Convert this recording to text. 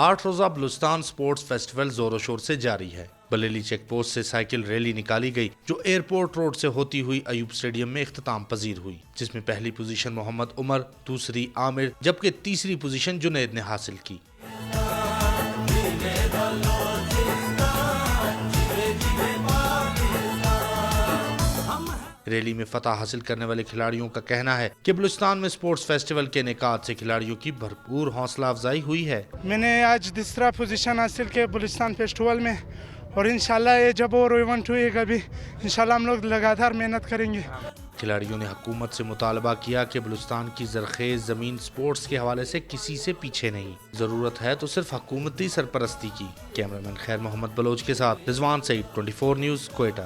8 روزہ Balochistan sports festival زور و شور سے جاری ہے۔ بلیلی چیک پوسٹ سے سائیکل ریلی نکالی گئی جو ایئرپورٹ روڈ سے ہوتی ہوئی ایوب اسٹیڈیم میں اختتام پذیر ہوئی، جس میں پہلی پوزیشن محمد عمر، دوسری عامر جبکہ تیسری پوزیشن جنید نے حاصل کی۔ ریلی میں فتح حاصل کرنے والے کھلاڑیوں کا کہنا ہے کہ بلوچستان میں سپورٹس فیسٹیول کے انعقاد سے کھلاڑیوں کی بھرپور حوصلہ افزائی ہوئی ہے۔ میں نے آج تیسرا پوزیشن حاصل کیا بلوچستان فیسٹیول میں، اور انشاءاللہ یہ جب اور ایونٹ ہوئے گا بھی انشاءاللہ ہم لوگ لگاتار محنت کریں گے۔ کھلاڑیوں نے حکومت سے مطالبہ کیا کہ بلوچستان کی زرخیز زمین سپورٹس کے حوالے سے کسی سے پیچھے نہیں، ضرورت ہے تو صرف حکومتی سرپرستی کی۔ کیمرہ مین خیر محمد بلوچ کے ساتھ رضوان سعید، 24 نیوز، کوئٹہ۔